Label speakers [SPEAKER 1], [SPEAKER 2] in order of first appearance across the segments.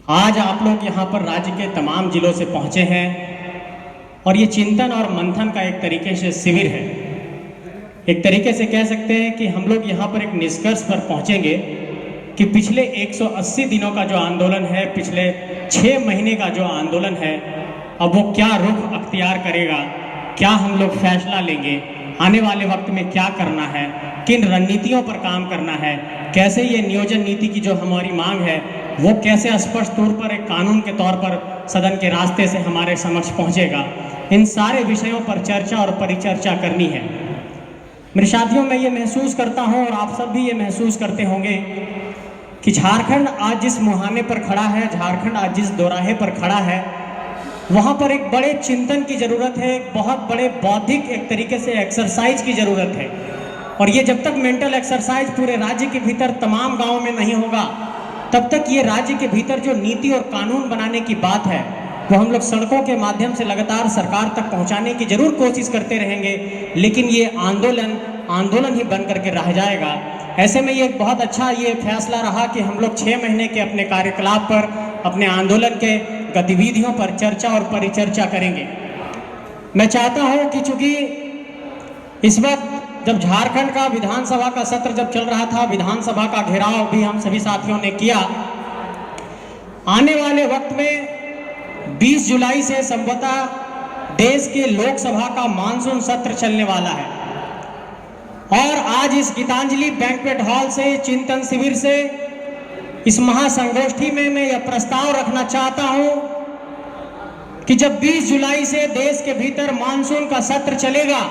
[SPEAKER 1] आज आप लोग यहाँ पर राज्य के तमाम जिलों से पहुँचे हैं और ये चिंतन और मंथन का एक तरीके से शिविर है। एक तरीके से कह सकते हैं कि हम लोग यहाँ पर एक निष्कर्ष पर पहुँचेंगे कि पिछले 180 दिनों का जो आंदोलन है, पिछले 6 महीने का जो आंदोलन है, अब वो क्या रुख अख्तियार करेगा, क्या हम लोग फैसला लेंगे, आने वाले वक्त में क्या करना है, किन रणनीतियों पर काम करना है, कैसे ये नियोजन नीति की जो हमारी मांग है वो कैसे स्पष्ट तौर पर एक कानून के तौर पर सदन के रास्ते से हमारे समक्ष पहुंचेगा। इन सारे विषयों पर चर्चा और परिचर्चा करनी है। मेरे साथियों, मैं ये महसूस करता हूं और आप सब भी ये महसूस करते होंगे कि झारखंड आज जिस मुहाने पर खड़ा है, झारखंड आज जिस दोराहे पर खड़ा है, वहाँ पर एक बड़े चिंतन की ज़रूरत है, एक बहुत बड़े बौद्धिक एक तरीके से एक्सरसाइज की ज़रूरत है। और ये जब तक मेंटल एक्सरसाइज पूरे राज्य के भीतर तमाम गाँव में नहीं होगा, तब तक ये राज्य के भीतर जो नीति और कानून बनाने की बात है वो हम लोग सड़कों के माध्यम से लगातार सरकार तक पहुंचाने की जरूर कोशिश करते रहेंगे, लेकिन ये आंदोलन ही बन करके रह जाएगा। ऐसे में ये बहुत अच्छा ये फैसला रहा कि हम लोग 6 महीने के अपने कार्यकलाप पर, अपने आंदोलन के गतिविधियों पर चर्चा और परिचर्चा करेंगे। मैं चाहता हूँ कि चूंकि इस वक्त जब झारखंड का विधानसभा का सत्र जब चल रहा था, विधानसभा का घेराव भी हम सभी साथियों ने किया, आने वाले वक्त में 20 जुलाई से संभवतः देश के लोकसभा का मानसून सत्र चलने वाला है। और आज इस गीतांजलि बैंक्वेट हॉल से, चिंतन शिविर से, इस महासंगोष्ठी में मैं यह प्रस्ताव रखना चाहता हूं कि जब 20 जुलाई से देश के भीतर मानसून का सत्र चलेगा,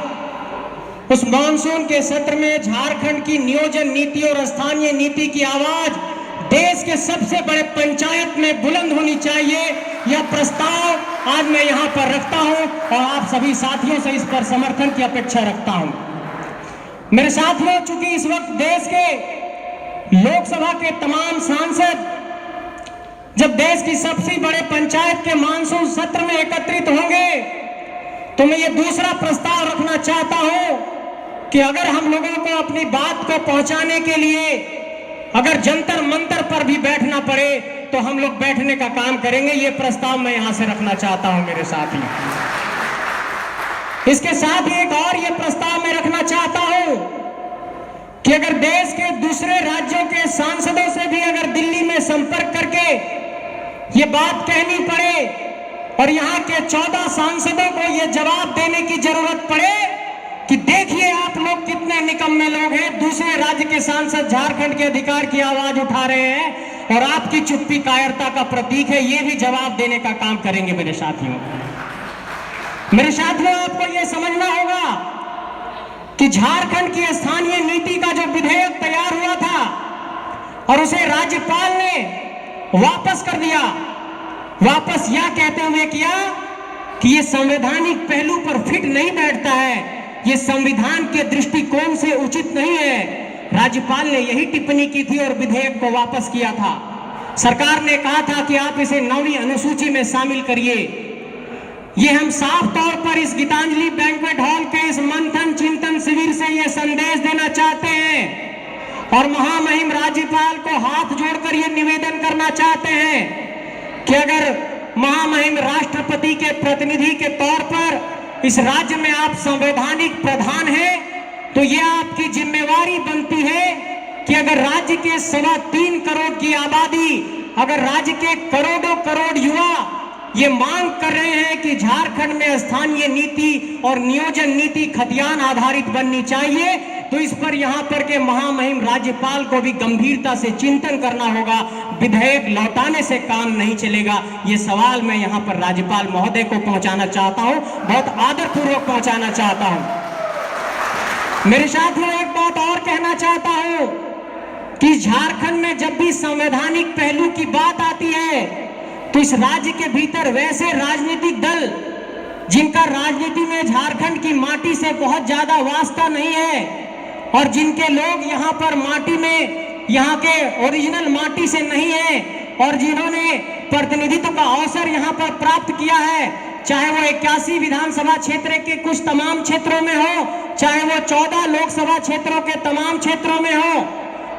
[SPEAKER 1] उस मानसून के सत्र में झारखंड की नियोजन नीति और स्थानीय नीति की आवाज देश के सबसे बड़े पंचायत में बुलंद होनी चाहिए। यह प्रस्ताव आज मैं यहां पर रखता हूं और आप सभी साथियों से इस पर समर्थन की अपेक्षा रखता हूं। मेरे साथियों, चूंकि इस वक्त देश के लोकसभा के तमाम सांसद जब देश की सबसे बड़े पंचायत के मानसून सत्र में एकत्रित होंगे, तो मैं ये दूसरा प्रस्ताव रखना चाहता हूं कि अगर हम लोगों को अपनी बात को पहुंचाने के लिए अगर जंतर मंतर पर भी बैठना पड़े तो हम लोग बैठने का काम करेंगे। ये प्रस्ताव मैं यहां से रखना चाहता हूं मेरे साथी। इसके साथ ही एक और ये प्रस्ताव मैं रखना चाहता हूं कि अगर देश के दूसरे राज्यों के सांसदों से भी अगर दिल्ली में संपर्क करके ये बात कहनी पड़े और यहाँ के 14 सांसदों को ये जवाब देने की जरूरत पड़े कि देखिए आप लोग कितने निकम्मे लोग हैं, दूसरे राज्य के सांसद झारखंड के अधिकार की आवाज उठा रहे हैं और आपकी चुप्पी कायरता का प्रतीक है, ये भी जवाब देने का काम करेंगे। मेरे साथियों, आपको ये समझना होगा कि झारखंड की स्थानीय नीति का जो विधेयक तैयार हुआ था और उसे राज्यपाल ने वापस कर दिया। वापस यह कहते हुए किया कि ये संवैधानिक पहलू पर फिट नहीं बैठता है, ये संविधान के दृष्टिकोण से उचित नहीं है। राज्यपाल ने यही टिप्पणी की थी और विधेयक को वापस किया था। सरकार ने कहा था कि आप इसे 9वीं अनुसूची में शामिल करिए। ये हम साफ तौर पर इस गीतांजलि बैंक्वेट हॉल के इस मंथन चिंतन शिविर से ये संदेश देना चाहते हैं और महामहिम राज्यपाल को हाथ जोड़कर ये निवेदन करना चाहते हैं कि अगर महामहिम राष्ट्रपति के प्रतिनिधि के तौर पर इस राज्य में आप संवैधानिक प्रधान हैं, तो यह आपकी जिम्मेवारी बनती है कि अगर राज्य के 3.25 करोड़ की आबादी, अगर राज्य के करोड़ों करोड़ युवा ये मांग कर रहे हैं कि झारखंड में स्थानीय नीति और नियोजन नीति खतियान आधारित बननी चाहिए, तो इस पर यहाँ पर के महामहिम राज्यपाल को भी गंभीरता से चिंतन करना होगा। विधेयक लौटाने से काम नहीं चलेगा। ये सवाल मैं यहाँ पर राज्यपाल महोदय को पहुंचाना चाहता हूँ, बहुत आदरपूर्वक पहुंचाना चाहता हूँ। मेरे साथियों, एक बात और कहना चाहता हूँ कि झारखंड में जब भी संवैधानिक पहलू की बात आती है तो इस राज्य के भीतर वैसे राजनीतिक दल जिनका राजनीति में झारखंड की माटी से बहुत ज्यादा वास्ता नहीं है और जिनके लोग यहाँ पर माटी में, यहाँ के ओरिजिनल माटी से नहीं है और जिन्होंने प्रतिनिधित्व का अवसर यहाँ पर प्राप्त किया है, चाहे वो 81 विधानसभा क्षेत्र के कुछ तमाम क्षेत्रों में हो, चाहे वो 14 लोकसभा क्षेत्रों के तमाम क्षेत्रों में हो,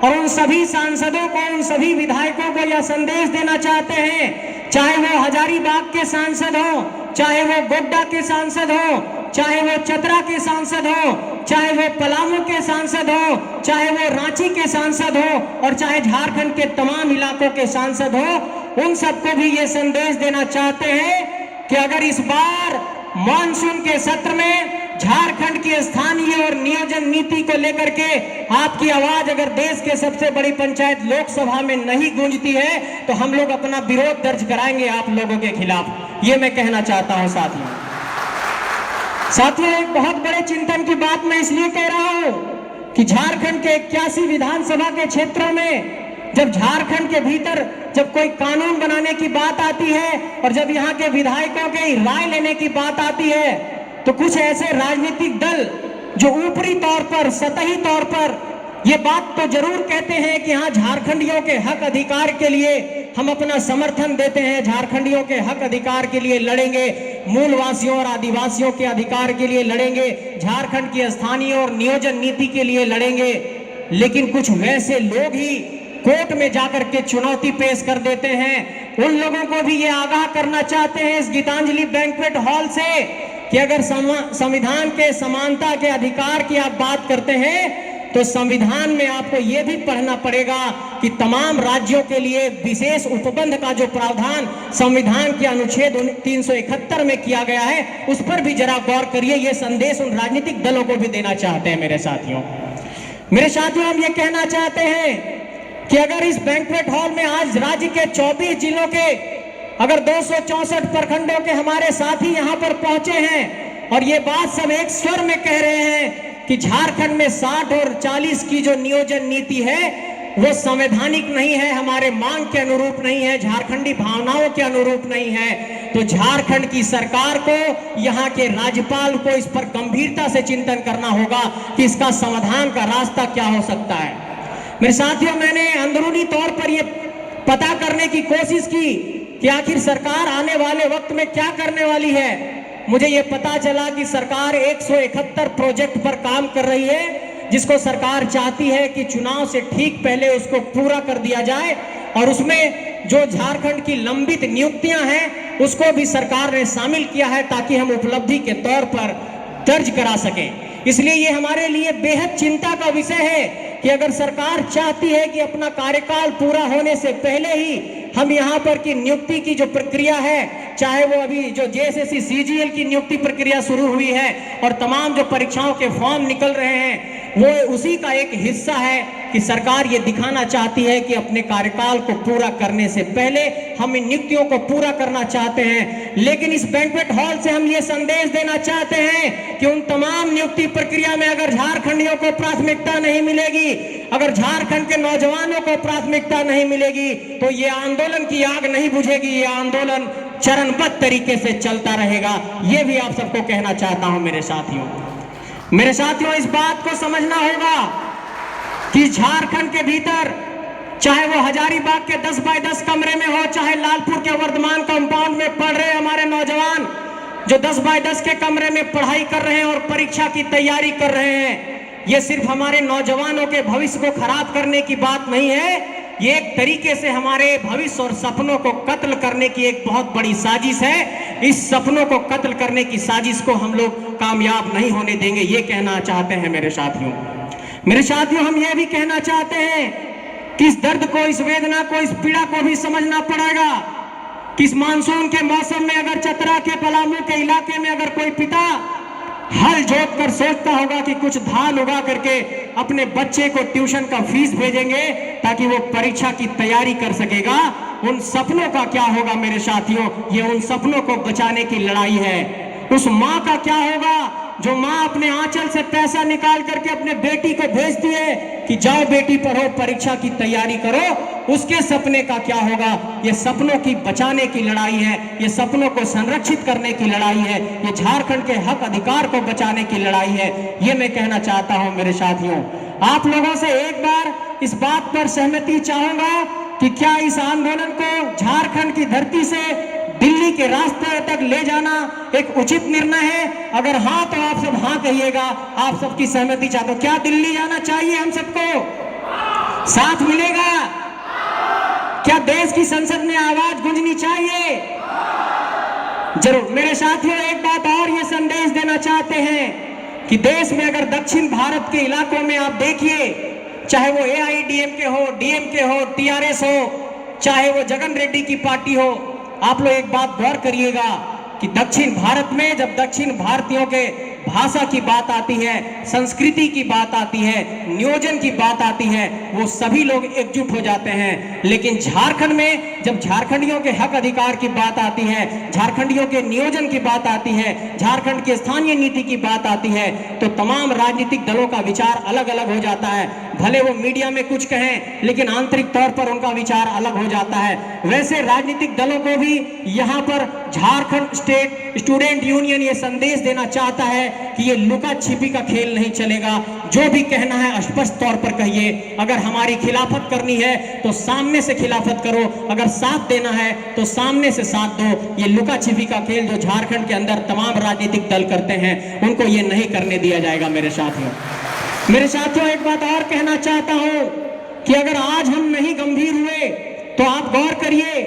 [SPEAKER 1] और उन सभी सांसदों को, उन सभी विधायकों को यह संदेश देना चाहते हैं, चाहे वो हजारीबाग के सांसद हो, चाहे वो गोड्डा के सांसद हो, चाहे वो चतरा के सांसद हो, चाहे वो पलामू के सांसद हो, चाहे वो रांची के सांसद हो, और चाहे झारखंड के तमाम इलाकों के सांसद हो, उन सबको भी ये संदेश देना चाहते हैं कि अगर इस बार मानसून के सत्र में झारखंड की स्थानीय और नियोजन नीति को लेकर के आपकी आवाज अगर देश के सबसे बड़ी पंचायत लोकसभा में नहीं गूंजती है तो हम लोग अपना विरोध दर्ज कराएंगे आप लोगों के खिलाफ। ये मैं कहना चाहता हूं साथियों, एक बहुत बड़े चिंतन की बात मैं इसलिए कह रहा हूं कि झारखंड के 81 विधानसभा के क्षेत्रों में जब झारखंड के भीतर जब कोई कानून बनाने की बात आती है और जब यहाँ के विधायकों की राय लेने की बात आती है तो कुछ ऐसे राजनीतिक दल जो ऊपरी तौर पर, सतही तौर पर ये बात तो जरूर कहते हैं कि हाँ, झारखंडियों के हक अधिकार के लिए हम अपना समर्थन देते हैं, झारखंडियों के हक अधिकार के लिए लड़ेंगे, मूलवासियों और आदिवासियों के अधिकार के लिए लड़ेंगे, झारखंड की स्थानीय और नियोजन नीति के लिए लड़ेंगे, लेकिन कुछ वैसे लोग ही कोर्ट में जाकर के चुनौती पेश कर देते हैं। उन लोगों को भी ये आगाह करना चाहते हैं इस गीतांजलि बैंक्वेट हॉल से कि अगर संविधान के समानता के अधिकार की आप बात करते हैं तो संविधान में आपको यह भी पढ़ना पड़ेगा कि तमाम राज्यों के लिए विशेष उपबंध का जो प्रावधान संविधान के अनुच्छेद 371 में किया गया है उस पर भी जरा गौर करिए। यह संदेश उन राजनीतिक दलों को भी देना चाहते हैं। मेरे साथियों, हम ये कहना चाहते हैं कि अगर इस बैंक्वेट हॉल में आज राज्य के 24 जिलों के अगर 264 प्रखंडों के हमारे साथी यहां पर पहुंचे हैं और ये बात सब एक स्वर में कह रहे हैं कि झारखंड में 60 और 40 की जो नियोजन नीति है वो संवैधानिक नहीं है, हमारे मांग के अनुरूप नहीं है, झारखंडी भावनाओं के अनुरूप नहीं है, तो झारखंड की सरकार को, यहाँ के राज्यपाल को इस पर गंभीरता से चिंतन करना होगा कि इसका समाधान का रास्ता क्या हो सकता है। मेरे साथियों, मैंने अंदरूनी तौर पर यह पता करने की कोशिश की कि आखिर सरकार आने वाले वक्त में क्या करने वाली है। मुझे यह पता चला कि सरकार 171 प्रोजेक्ट पर काम कर रही है जिसको सरकार चाहती है कि चुनाव से ठीक पहले उसको पूरा कर दिया जाए और उसमें जो झारखंड की लंबित नियुक्तियां हैं उसको भी सरकार ने शामिल किया है ताकि हम उपलब्धि के तौर पर दर्ज करा सकें। इसलिए ये हमारे लिए बेहद चिंता का विषय है कि अगर सरकार चाहती है कि अपना कार्यकाल पूरा होने से पहले ही हम यहाँ पर की नियुक्ति की जो प्रक्रिया है, चाहे वो अभी जो जेएसएससी सीजीएल की नियुक्ति प्रक्रिया शुरू हुई है और तमाम जो परीक्षाओं के फॉर्म निकल रहे हैं वो उसी का एक हिस्सा है कि सरकार ये दिखाना चाहती है कि अपने कार्यकाल को पूरा करने से पहले हम इन नियुक्तियों को पूरा करना चाहते हैं। लेकिन इस बैंक्वेट हॉल से हम ये संदेश देना चाहते हैं कि उन तमाम नियुक्ति प्रक्रिया में अगर झारखंडियों को प्राथमिकता नहीं मिलेगी, अगर झारखंड के नौजवानों को प्राथमिकता नहीं मिलेगी तो ये आंदोलन की आग नहीं बुझेगी, ये आंदोलन चरणबद्ध तरीके से चलता रहेगा। ये भी आप सबको कहना चाहता हूं। मेरे साथियों, इस बात को समझना होगा कि झारखंड के भीतर चाहे वो हजारीबाग के 10 बाय 10 कमरे में हो, चाहे लालपुर के वर्धमान कंपाउंड में पढ़ रहे हमारे नौजवान जो 10 बाय 10 के कमरे में पढ़ाई कर रहे हैं और परीक्षा की तैयारी कर रहे हैं, ये सिर्फ हमारे नौजवानों के भविष्य को खराब करने की बात नहीं है, ये एक तरीके से हमारे भविष्य और सपनों को कत्ल करने की एक बहुत बड़ी साजिश है। इस सपनों को कत्ल करने की साजिश को हम लोग कामयाब नहीं होने देंगे, ये कहना चाहते हैं। मेरे साथियों, हम ये भी कहना चाहते हैं कि इस दर्द को, इस वेदना को, इस पीड़ा को भी समझना पड़ेगा कि इस मानसून के मौसम में अगर चतरा के पलामू के इलाके में अगर कोई पिता हल जोत कर सोचता होगा कि कुछ धान उगा करके अपने बच्चे को ट्यूशन का फीस भेजेंगे ताकि वो परीक्षा की तैयारी कर सकेगा, उन सपनों का क्या होगा मेरे साथियों? ये उन सपनों को बचाने की लड़ाई है। उस माँ का क्या होगा जो माँ अपने आंचल से पैसा निकाल करके अपने बेटी को भेजती है कि जाओ बेटी पढ़ो, परीक्षा की तैयारी करो, उसके सपने का क्या होगा? ये सपनों की बचाने की लड़ाई है, ये सपनों को संरक्षित करने की लड़ाई है, ये झारखंड के हक अधिकार को बचाने की लड़ाई है। ये मैं कहना चाहता हूं मेरे साथियों। आप लोगों से एक बार इस बात पर सहमति चाहूंगा कि क्या इस आंदोलन को झारखंड की धरती से दिल्ली के रास्ते तक ले जाना एक उचित निर्णय है? अगर हाँ तो आप सब हाँ कहिएगा। आप सबकी सहमति चाहते हो? क्या दिल्ली जाना चाहिए हम सबको? साथ मिलेगा? क्या देश की संसद में आवाज गूंजनी चाहिए? जरूर। मेरे साथियों, एक बात और ये संदेश देना चाहते हैं कि देश में अगर दक्षिण भारत के इलाकों में आप देखिए, चाहे वो AIADMK हो, DMK हो, TRS हो, चाहे वो जगन रेड्डी की पार्टी हो, आप लोग एक बात गौर करिएगा कि दक्षिण भारत में जब दक्षिण भारतीयों के भाषा की बात आती है, संस्कृति की बात आती है, नियोजन की बात आती है, वो सभी लोग एकजुट हो जाते हैं। लेकिन झारखंड में जब झारखंडियों के हक अधिकार की बात आती है, झारखंडियों के नियोजन की बात आती है, झारखंड की स्थानीय नीति की बात आती है, तो तमाम राजनीतिक दलों का विचार अलग अलग हो जाता है। भले वो मीडिया में कुछ कहें, लेकिन आंतरिक तौर पर उनका विचार अलग हो जाता है। वैसे राजनीतिक दलों को भी यहाँ पर झारखंड स्टेट स्टूडेंट यूनियन ये संदेश देना चाहता है कि ये लुका छिपी का खेल नहीं चलेगा। जो भी कहना है स्पष्ट तौर पर कहिए। अगर हमारी खिलाफत करनी है तो सामने से खिलाफत करो, अगर साथ देना है तो सामने से साथ दो। ये लुका छिपी का खेल जो झारखंड के अंदर तमाम राजनीतिक दल करते हैं, उनको ये नहीं करने दिया जाएगा। मेरे साथियों, एक बात और कहना चाहता हूं कि अगर आज हम नहीं गंभीर हुए तो आप गौर करिए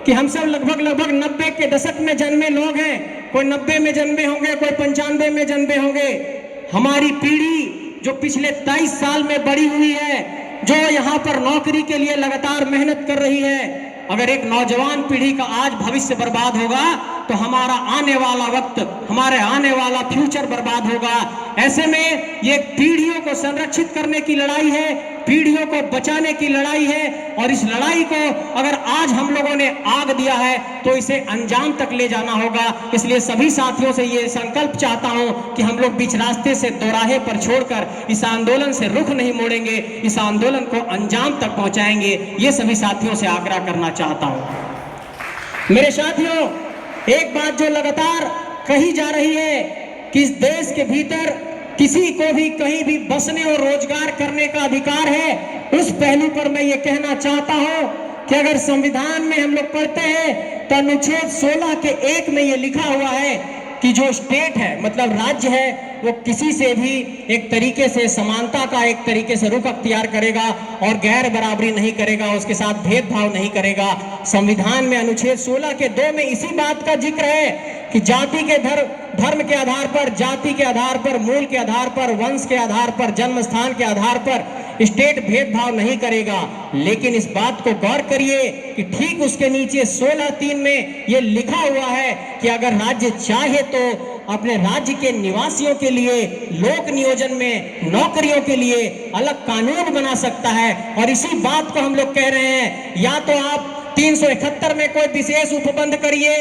[SPEAKER 1] कि हम सब लगभग 90 के दशक में जन्मे लोग हैं। कोई 90 में जन्मे होंगे, कोई 95 में जन्मे होंगे। हमारी पीढ़ी जो पिछले 23 साल में बड़ी हुई है, जो यहाँ पर नौकरी के लिए लगातार मेहनत कर रही है, अगर एक नौजवान पीढ़ी का आज भविष्य बर्बाद होगा तो हमारा आने वाला वक्त, हमारे आने वाला फ्यूचर बर्बाद होगा। ऐसे में ये पीढ़ियों को संरक्षित करने की लड़ाई है, पीढ़ियों को बचाने की लड़ाई है, और इस लड़ाई को अगर आज हम लोगों ने आग दिया है तो इसे अंजाम तक ले जाना होगा। इसलिए सभी साथियों से ये संकल्प चाहता हूं कि हम लोग बीच रास्ते से दोराहे पर छोड़कर इस आंदोलन से रुख नहीं मोड़ेंगे, इस आंदोलन को अंजाम तक पहुंचाएंगे। ये सभी साथियों से आग्रह करना चाहता हूं। मेरे साथियों, एक बात जो लगातार कही जा रही है कि इस देश के भीतर किसी को भी कहीं भी बसने और रोजगार करने का अधिकार है, उस पहलू पर मैं ये कहना चाहता हूं कि अगर संविधान में हम लोग पढ़ते हैं तो अनुच्छेद 16 के 1 में ये लिखा हुआ है कि जो स्टेट है, मतलब राज्य है, वो किसी से भी एक तरीके से समानता का एक तरीके से रुख अख्तियार करेगा और गैर बराबरी नहीं करेगा, उसके साथ भेदभाव नहीं करेगा। संविधान में अनुच्छेद 16 के 2 में इसी बात का जिक्र है कि जाति के धर्म के आधार पर, जाति के आधार पर, मूल के आधार पर, वंश के आधार पर, जन्म स्थान के आधार पर स्टेट भेदभाव नहीं करेगा। लेकिन इस बात को गौर करिए कि ठीक उसके नीचे 16(3) में यह लिखा हुआ है कि अगर राज्य चाहे तो अपने राज्य के निवासियों के लिए लोक नियोजन में नौकरियों के लिए अलग कानून बना सकता है। और इसी बात को हम लोग कह रहे हैं, या तो आप 371 में कोई विशेष उपबंध करिए,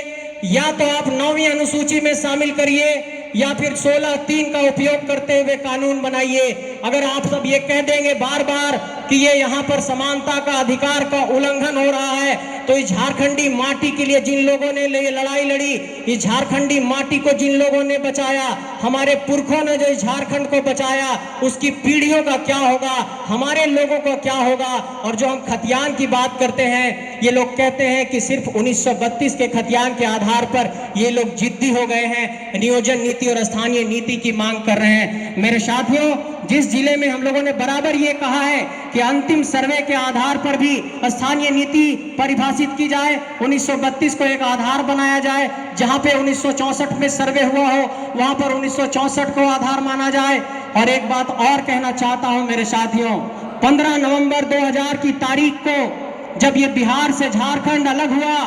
[SPEAKER 1] या तो आप 9वीं अनुसूची में शामिल करिए, या फिर 16(3) का उपयोग करते हुए कानून बनाइए। अगर आप सब ये कह देंगे बार बार कि ये यहाँ पर समानता का अधिकार का उल्लंघन हो रहा है, तो इस झारखंडी माटी के लिए जिन लोगों ने लड़ाई लड़ी, इस झारखंडी माटी को जिन लोगों ने बचाया, हमारे पुरखों ने जो इस झारखंड को बचाया, उसकी पीढ़ियों का क्या होगा, हमारे लोगों को क्या होगा। और जो हम खतियान की बात करते हैं, ये लोग कहते हैं कि सिर्फ 1932 के खतियान के आधार पर ये लोग जिद्दी हो गए हैं, नियोजन नीति और स्थानीय नीति की मांग कर रहे हैं। मेरे साथियों, जिस जिले में हम लोगों ने बराबर ये कहा है कि अंतिम सर्वे के आधार पर भी स्थानीय नीति परिभाषित की जाए, 1932 को एक आधार बनाया जाए, जहां पे 1964 में सर्वे हुआ हो वहां पर 1964 को आधार माना जाए। और एक बात और कहना चाहता हूं मेरे साथियों, 15 नवंबर 2000 की तारीख को जब ये बिहार से झारखंड अलग हुआ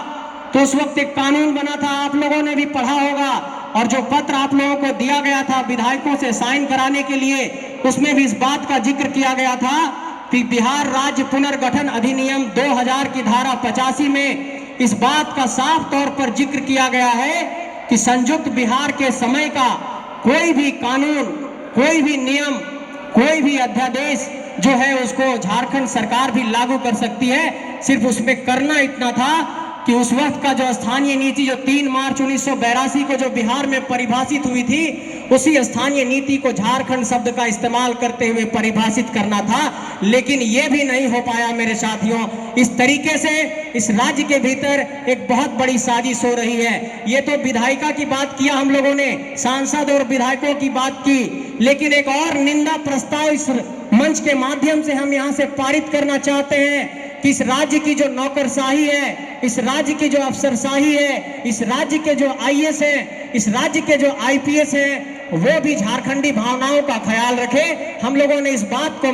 [SPEAKER 1] तो उस वक्त एक कानून बना था, आप लोगों ने भी पढ़ा होगा, और जो पत्र आप लोगों को दिया गया था विधायकों से साइन कराने के लिए, उसमें भी इस बात का जिक्र किया गया था कि बिहार राज्य पुनर्गठन अधिनियम 2000 की धारा 85 में इस बात का साफ तौर पर जिक्र किया गया है कि संयुक्त बिहार के समय का कोई भी कानून, कोई भी नियम, कोई भी अध्यादेश जो है उसको झारखंड सरकार भी लागू कर सकती है। सिर्फ उसमें करना इतना था कि उस वक्त का जो स्थानीय नीति जो 3 मार्च 1982 को जो बिहार में परिभाषित हुई थी, उसी स्थानीय नीति को झारखंड शब्द का इस्तेमाल करते हुए परिभाषित करना था, लेकिन यह भी नहीं हो पाया मेरे साथियों। इस तरीके से इस राज्य के भीतर एक बहुत बड़ी साजिश हो रही है। ये तो विधायिका की बात किया हम लोगों ने, सांसद और विधायकों की बात की, लेकिन एक और निंदा प्रस्ताव इस मंच के माध्यम से हम यहां से पारित करना चाहते हैं कि इस राज्य की जो नौकरशाही है, इस राज्य की जो अफसरशाही है, इस राज्य के जो आईएएस है, इस राज्य के जो आईपीएस है, वो भी झारखंडी भावनाओं का ख्याल रखे। हम लोगों ने इस बात को